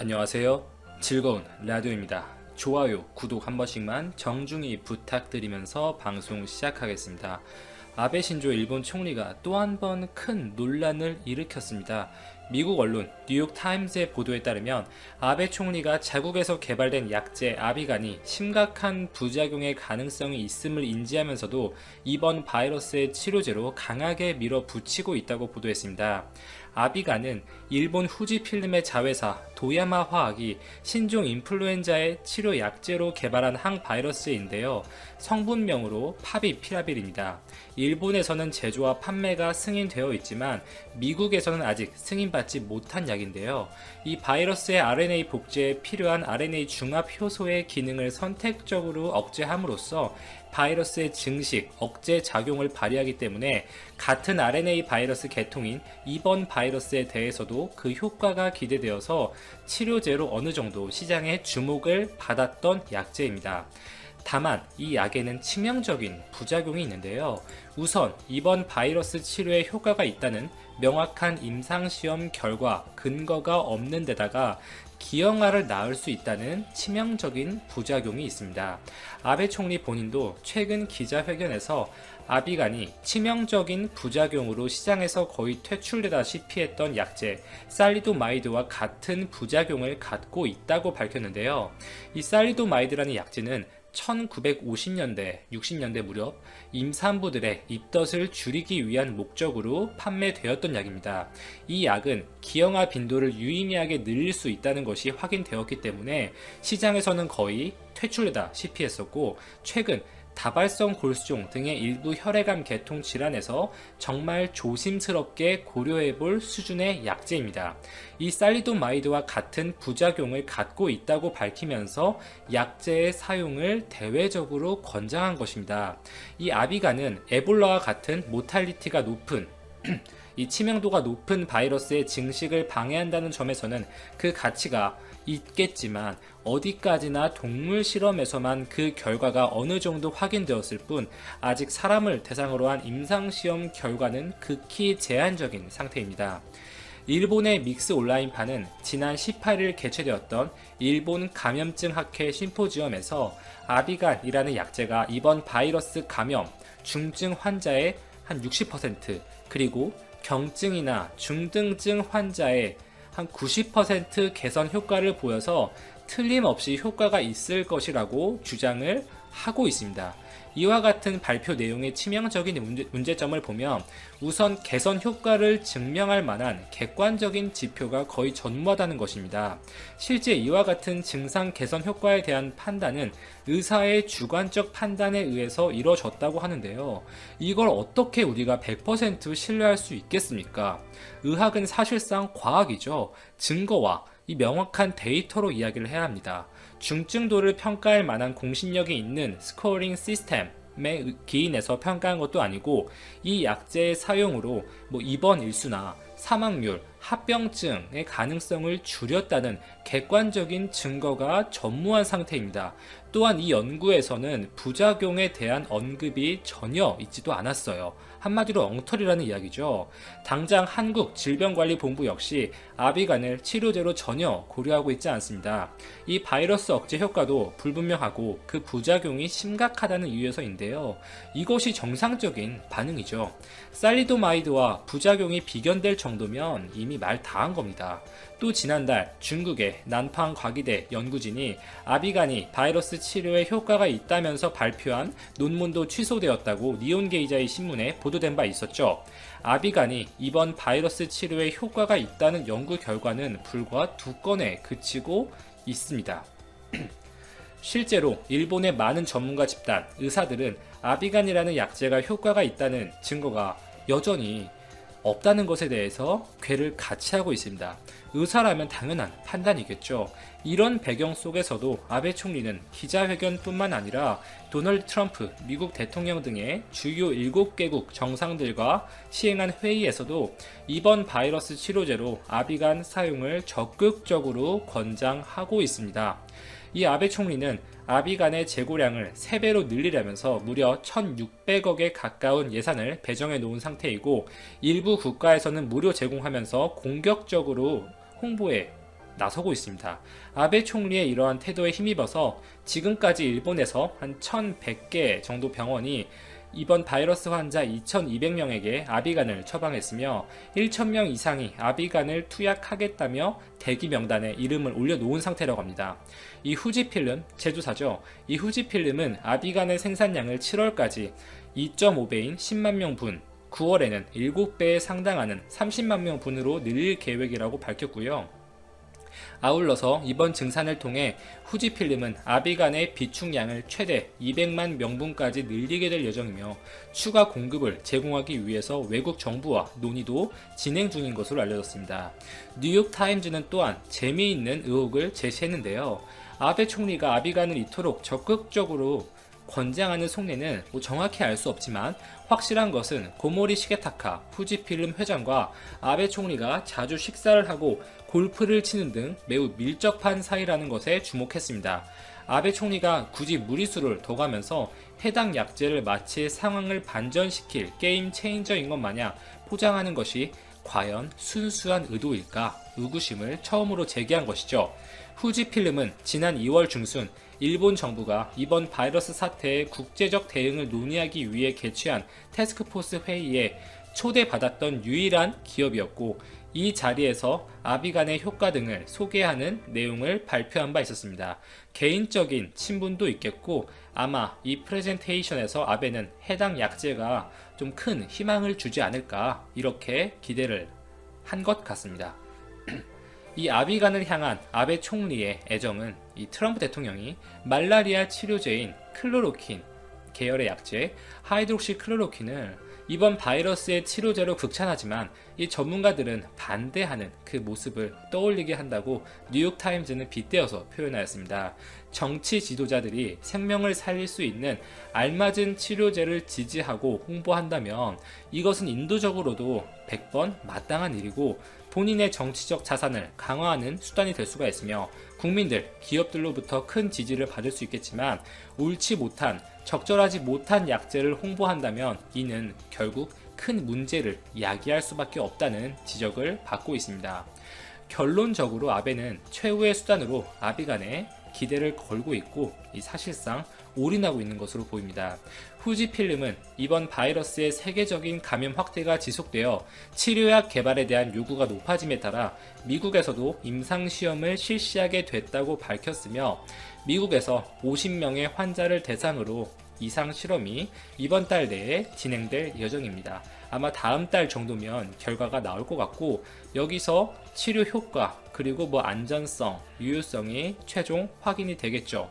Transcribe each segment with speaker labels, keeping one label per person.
Speaker 1: 안녕하세요. 즐거운 라디오입니다. 좋아요, 구독 한 번씩만 정중히 부탁드리면서 방송 시작하겠습니다. 아베 신조 일본 총리가 또 한 번 큰 논란을 일으켰습니다. 미국 언론 뉴욕타임스의 보도에 따르면 아베 총리가 자국에서 개발된 약제 아비간이 심각한 부작용의 가능성이 있음을 인지하면서도 이번 바이러스의 치료제로 강하게 밀어붙이고 있다고 보도했습니다. 아비간은 일본 후지필름의 자회사 도야마 화학이 신종 인플루엔자의 치료 약제로 개발한 항바이러스인데요. 성분명으로 파비피라빌입니다. 일본에서는 제조와 판매가 승인되어 있지만 미국에서는 아직 승인받지 못한 약인데요. 이 바이러스의 RNA 복제에 필요한 RNA 중합 효소의 기능을 선택적으로 억제함으로써 바이러스의 증식, 억제 작용을 발휘하기 때문에 같은 RNA 바이러스 계통인 이번 바이러스에 대해서도 그 효과가 기대되어서 치료제로 어느 정도 시장에 주목을 받았던 약제입니다. 다만 이 약에는 치명적인 부작용이 있는데요. 우선 이번 바이러스 치료에 효과가 있다는 명확한 임상시험 결과 근거가 없는 데다가 기형아를 낳을 수 있다는 치명적인 부작용이 있습니다. 아베 총리 본인도 최근 기자회견에서 아비간이 치명적인 부작용으로 시장에서 거의 퇴출되다시피 했던 약제 살리도마이드와 같은 부작용을 갖고 있다고 밝혔는데요. 이 살리도마이드라는 약제는 1950년대, 60년대 무렵 임산부들의 입덧을 줄이기 위한 목적으로 판매되었던 약입니다. 이 약은 기형아 빈도를 유의미하게 늘릴 수 있다는 것이 확인되었기 때문에 시장에서는 거의 퇴출되다시피 했었고, 최근 다발성 골수종 등의 일부 혈액암 계통 질환에서 정말 조심스럽게 고려해볼 수준의 약제입니다. 이 살리도마이드와 같은 부작용을 갖고 있다고 밝히면서 약제의 사용을 대외적으로 권장한 것입니다. 이 아비간은 에볼라와 같은 모탈리티가 높은 이 치명도가 높은 바이러스의 증식을 방해한다는 점에서는 그 가치가 있겠지만 어디까지나 동물 실험에서만 그 결과가 어느 정도 확인되었을 뿐 아직 사람을 대상으로 한 임상시험 결과는 극히 제한적인 상태입니다. 일본의 믹스 온라인판은 지난 18일 개최되었던 일본 감염증 학회 심포지엄에서 아비간이라는 약제가 이번 바이러스 감염 중증 환자의 한 60% 그리고 경증이나 중등증 환자의 한 90% 개선 효과를 보여서 틀림없이 효과가 있을 것이라고 주장을 하고 있습니다. 이와 같은 발표 내용의 치명적인 문제점을 보면 우선 개선 효과를 증명할 만한 객관적인 지표가 거의 전무하다는 것입니다. 실제 이와 같은 증상 개선 효과에 대한 판단은 의사의 주관적 판단에 의해서 이루어졌다고 하는데요. 이걸 어떻게 우리가 100% 신뢰할 수 있겠습니까? 의학은 사실상 과학이죠. 증거와 이 명확한 데이터로 이야기를 해야 합니다. 중증도를 평가할 만한 공신력이 있는 스코어링 시스템에 기인해서 평가한 것도 아니고 이 약제의 사용으로 입원 일수나 사망률, 합병증의 가능성을 줄였다는 객관적인 증거가 전무한 상태입니다. 또한 이 연구에서는 부작용에 대한 언급이 전혀 있지도 않았어요. 한마디로 엉터리라는 이야기죠. 당장 한국질병관리본부 역시 아비간을 치료제로 전혀 고려하고 있지 않습니다. 이 바이러스 억제 효과도 불분명하고 그 부작용이 심각하다는 이유에서인데요. 이것이 정상적인 반응이죠. 살리도마이드와 부작용이 비견될 정도면 이미 말 다 한 겁니다. 또 지난달 중국의 난팡 과기대 연구진이 아비간이 바이러스 치료에 효과가 있다면서 발표한 논문도 취소되었다고 니온게이자의 신문에 보도된 바 있었죠. 아비간이 이번 바이러스 치료에 효과가 있다는 연구 결과는 불과 2건에 그치고 있습니다. 실제로 일본의 많은 전문가 집단, 의사들은 아비간이라는 약제가 효과가 있다는 증거가 여전히 없다는 것에 대해서 궤를 같이 하고 있습니다. 의사라면 당연한 판단이겠죠. 이런 배경 속에서도 아베 총리는 기자회견뿐만 아니라 도널드 트럼프 미국 대통령 등의 주요 7개국 정상들과 시행한 회의에서도 이번 바이러스 치료제로 아비간 사용을 적극적으로 권장하고 있습니다. 이 아베 총리는 아비간의 재고량을 3배로 늘리려면서 무려 1,600억에 가까운 예산을 배정해 놓은 상태이고 일부 국가에서는 무료 제공하면서 공격적으로 홍보에 나서고 있습니다. 아베 총리의 이러한 태도에 힘입어서 지금까지 일본에서 한 1100개 정도 병원이 이번 바이러스 환자 2200명에게 아비간을 처방했으며 1000명 이상이 아비간을 투약하겠다며 대기 명단에 이름을 올려놓은 상태라고 합니다. 이 후지필름, 제조사죠. 이 후지필름은 아비간의 생산량을 7월까지 2.5배인 10만 명분, 9월에는 7배에 상당하는 30만 명분으로 늘릴 계획이라고 밝혔고요. 아울러서 이번 증산을 통해 후지필름은 아비간의 비축량을 최대 200만 명분까지 늘리게 될 예정이며 추가 공급을 제공하기 위해서 외국 정부와 논의도 진행 중인 것으로 알려졌습니다. 뉴욕타임즈는 또한 재미있는 의혹을 제시했는데요. 아베 총리가 아비간을 이토록 적극적으로 권장하는 속내는 정확히 알 수 없지만 확실한 것은 고모리 시게타카 후지필름 회장과 아베 총리가 자주 식사를 하고 골프를 치는 등 매우 밀접한 사이라는 것에 주목했습니다. 아베 총리가 굳이 무리수를 더 가면서 해당 약제를 마치 상황을 반전시킬 게임 체인저인 것 마냥 포장하는 것이 과연 순수한 의도일까 의구심을 처음으로 제기한 것이죠. 후지필름은 지난 2월 중순 일본 정부가 이번 바이러스 사태의 국제적 대응을 논의하기 위해 개최한 태스크포스 회의에 초대받았던 유일한 기업이었고 이 자리에서 아비간의 효과 등을 소개하는 내용을 발표한 바 있었습니다. 개인적인 친분도 있겠고 아마 이 프레젠테이션에서 아베는 해당 약제가 좀 큰 희망을 주지 않을까 이렇게 기대를 한 것 같습니다. 이 아비간을 향한 아베 총리의 애정은 이 트럼프 대통령이 말라리아 치료제인 클로로킨 계열의 약제 하이드록시 클로로킨을 이번 바이러스의 치료제로 극찬하지만 이 전문가들은 반대하는 그 모습을 떠올리게 한다고 뉴욕타임즈는 빗대어서 표현하였습니다. 정치 지도자들이 생명을 살릴 수 있는 알맞은 치료제를 지지하고 홍보한다면 이것은 인도적으로도 100번 마땅한 일이고 본인의 정치적 자산을 강화하는 수단이 될 수가 있으며 국민들, 기업들로부터 큰 지지를 받을 수 있겠지만 옳지 못한, 적절하지 못한 약제를 홍보한다면 이는 결국 큰 문제를 야기할 수밖에 없다는 지적을 받고 있습니다. 결론적으로 아베는 최후의 수단으로 아비간에 기대를 걸고 있고 사실상 올인하고 있는 것으로 보입니다. 후지필름은 이번 바이러스의 세계적인 감염 확대가 지속되어 치료약 개발에 대한 요구가 높아짐에 따라 미국에서도 임상시험을 실시하게 됐다고 밝혔으며 미국에서 50명의 환자를 대상으로 이상 실험이 이번 달 내에 진행될 예정입니다. 아마 다음 달 정도면 결과가 나올 것 같고 여기서 치료 효과 그리고 안전성, 유효성이 최종 확인이 되겠죠.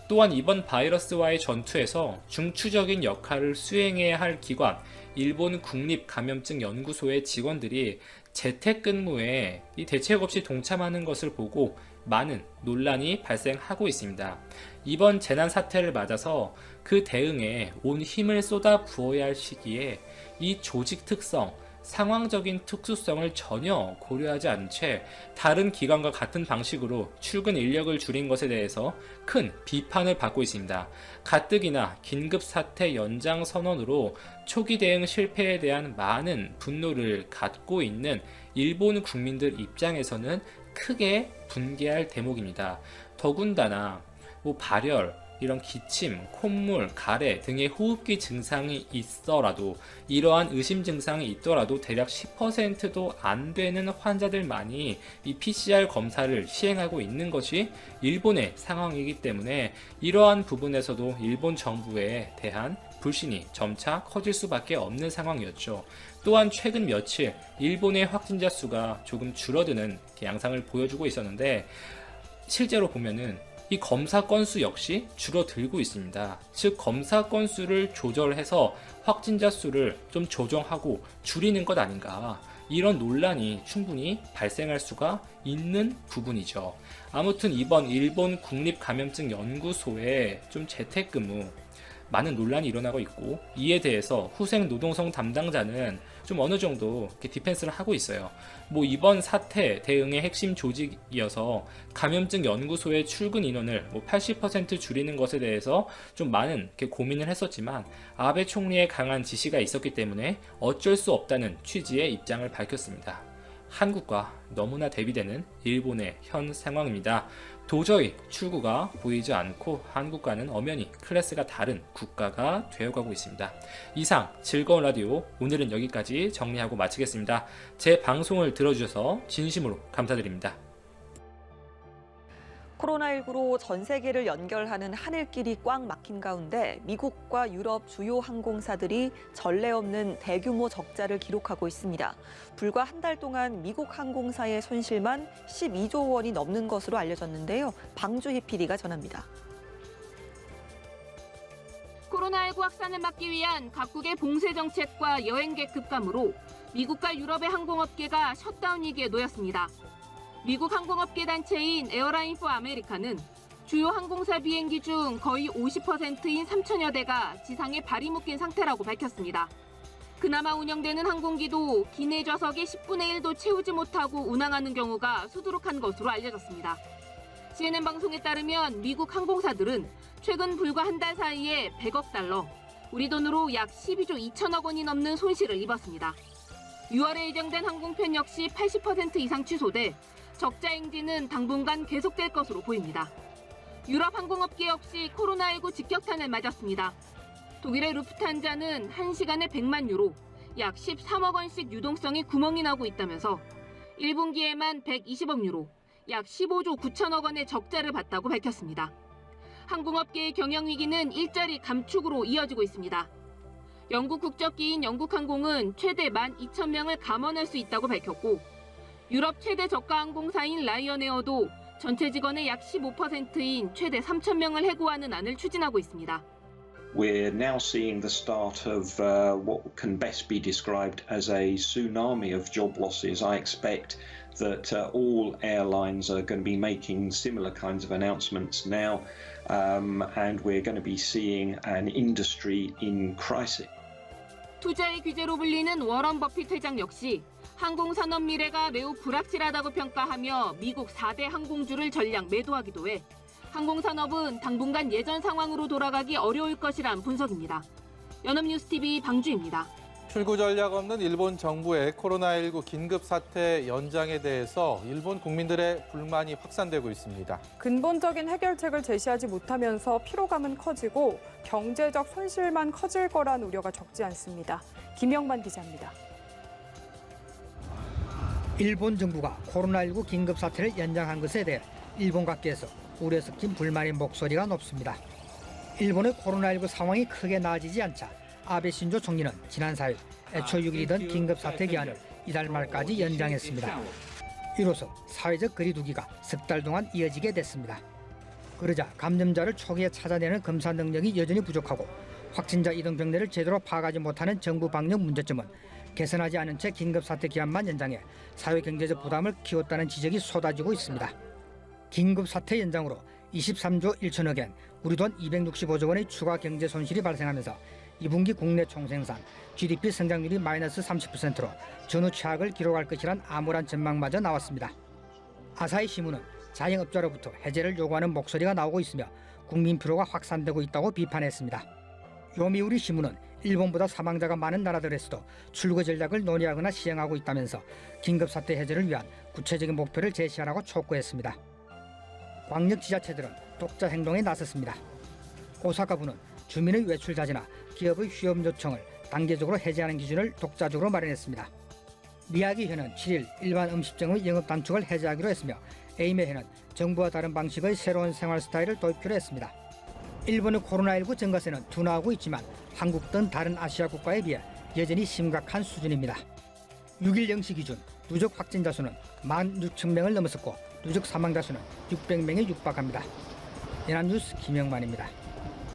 Speaker 1: 또한 이번 바이러스와의 전투에서 중추적인 역할을 수행해야 할 기관 일본 국립감염증연구소의 직원들이 재택근무에 이 대책 없이 동참하는 것을 보고 많은 논란이 발생하고 있습니다. 이번 재난 사태를 맞아서 그 대응에 온 힘을 쏟아 부어야 할 시기에 이 조직 특성, 상황적인 특수성을 전혀 고려하지 않은 채 다른 기관과 같은 방식으로 출근 인력을 줄인 것에 대해서 큰 비판을 받고 있습니다. 가뜩이나 긴급사태 연장 선언으로 초기 대응 실패에 대한 많은 분노를 갖고 있는 일본 국민들 입장에서는 크게 분개할 대목입니다. 더군다나 발열, 이런 기침, 콧물, 가래 등의 호흡기 증상이 있더라도 이러한 의심 증상이 있더라도 대략 10%도 안 되는 환자들만이 이 PCR 검사를 시행하고 있는 것이 일본의 상황이기 때문에 이러한 부분에서도 일본 정부에 대한 불신이 점차 커질 수밖에 없는 상황이었죠. 또한 최근 며칠 일본의 확진자 수가 조금 줄어드는 양상을 보여주고 있었는데 실제로 보면은 이 검사 건수 역시 줄어들고 있습니다. 즉 검사 건수를 조절해서 확진자 수를 좀 조정하고 줄이는 것 아닌가 이런 논란이 충분히 발생할 수가 있는 부분이죠. 아무튼 이번 일본 국립감염증연구소의 좀 재택근무 많은 논란이 일어나고 있고 이에 대해서 후생 노동성 담당자는 좀 어느 정도 이렇게 디펜스를 하고 있어요. 이번 사태 대응의 핵심 조직이어서 감염증 연구소의 출근 인원을 80% 줄이는 것에 대해서 좀 많은 이렇게 고민을 했었지만 아베 총리의 강한 지시가 있었기 때문에 어쩔 수 없다는 취지의 입장을 밝혔습니다. 한국과 너무나 대비되는 일본의 현 상황입니다. 도저히 출구가 보이지 않고 한국과는 엄연히 클래스가 다른 국가가 되어가고 있습니다. 이상 즐거운 라디오 오늘은 여기까지 정리하고 마치겠습니다. 제 방송을 들어주셔서 진심으로 감사드립니다.
Speaker 2: 코로나19로 전 세계를 연결하는 하늘길이 꽉 막힌 가운데 미국과 유럽 주요 항공사들이 전례 없는 대규모 적자를 기록하고 있습니다. 불과 한 달 동안 미국 항공사의 손실만 12조 원이 넘는 것으로 알려졌는데요. 방주희 PD가 전합니다.
Speaker 3: 코로나19 확산을 막기 위한 각국의 봉쇄 정책과 여행객 급감으로 미국과 유럽의 항공업계가 셧다운 위기에 놓였습니다. 미국 항공업계 단체인 에어라인 포 아메리카는 주요 항공사 비행기 중 거의 50%인 3천여 대가 지상에 발이 묶인 상태라고 밝혔습니다. 그나마 운영되는 항공기도 기내 좌석의 10분의 1도 채우지 못하고 운항하는 경우가 수두룩한 것으로 알려졌습니다. CNN 방송에 따르면 미국 항공사들은 최근 불과 한 달 사이에 100억 달러, 우리 돈으로 약 12조 2천억 원이 넘는 손실을 입었습니다. 6월에 예정된 항공편 역시 80% 이상 취소돼 적자 행진은 당분간 계속될 것으로 보입니다. 유럽 항공업계 역시 코로나19 직격탄을 맞았습니다. 독일의 루프트한자는 1시간에 100만 유로, 약 13억 원씩 유동성이 구멍이 나고 있다면서 1분기에만 120억 유로, 약 15조 9천억 원의 적자를 봤다고 밝혔습니다. 항공업계의 경영위기는 일자리 감축으로 이어지고 있습니다. 영국 국적기인 영국항공은 최대 12,000명을 감원할 수 있다고 밝혔고 유럽 최대 저가 항공사인 라이언에어도 전체 직원의 약 15%인 최대 3,000명을 해고하는 안을 추진하고 있습니다.
Speaker 4: We're now seeing the start of what can best be described as a tsunami of job losses. I expect that all airlines are going to be making similar kinds of announcements now, and we're going to be seeing an industry in crisis.
Speaker 3: 투자의 규제로 불리는 워런 버핏 회장 역시 항공산업 미래가 매우 불확실하다고 평가하며 미국 4대 항공주를 전량 매도하기도 해 항공산업은 당분간 예전 상황으로 돌아가기 어려울 것이란 분석입니다. 연합뉴스TV 방주입니다.
Speaker 5: 출구 전략 없는 일본 정부의 코로나19 긴급 사태 연장에 대해서 일본 국민들의 불만이 확산되고 있습니다.
Speaker 6: 근본적인 해결책을 제시하지 못하면서 피로감은 커지고 경제적 손실만 커질 거란 우려가 적지 않습니다. 김영만 기자입니다.
Speaker 7: 일본 정부가 코로나19 긴급 사태를 연장한 것에 대해 일본 각계에서 우려 섞인 불만의 목소리가 높습니다. 일본의 코로나19 상황이 크게 나아지지 않자 아베 신조 총리는 지난 4일 애초 6일이던 긴급 사태 기한을 이달 말까지 연장했습니다. 이로써 사회적 거리두기가 석 달 동안 이어지게 됐습니다. 그러자 감염자를 초기에 찾아내는 검사 능력이 여전히 부족하고 확진자 이동 병례를 제대로 파악하지 못하는 정부 방역 문제점은 개선하지 않은 채 긴급 사태 기한만 연장해 사회 경제적 부담을 키웠다는 지적이 쏟아지고 있습니다. 긴급 사태 연장으로 23조 1천억 엔, 우리 돈 265조 원의 추가 경제 손실이 발생하면서 2분기 국내 총생산, GDP 성장률이 마이너스 30%로 전후 최악을 기록할 것이란 암울한 전망마저 나왔습니다. 아사히 신문은 자영업자로부터 해제를 요구하는 목소리가 나오고 있으며 국민 피로가 확산되고 있다고 비판했습니다. 요미우리 신문은 일본보다 사망자가 많은 나라들에서도 출구 전략을 논의하거나 시행하고 있다면서 긴급사태 해제를 위한 구체적인 목표를 제시하라고 촉구했습니다. 광역 지자체들은 독자 행동에 나섰습니다. 오사카부는 주민의 외출 자제나 기업의 휴업 요청을 단계적으로 해제하는 기준을 독자적으로 마련했습니다. 미야기현은 7일 일반 음식점의 영업 단축을 해제하기로 했으며 에이메현은 정부와 다른 방식의 새로운 생활 스타일을 도입하기로 했습니다. 일본의 코로나19 증가세는 둔화하고 있지만 한국 등 다른 아시아 국가에 비해 여전히 심각한 수준입니다. 6일 0시 기준 누적 확진자 수는 16,000명을 넘어섰고 누적 사망자 수는 600명에 육박합니다. 연합뉴스 김영만입니다.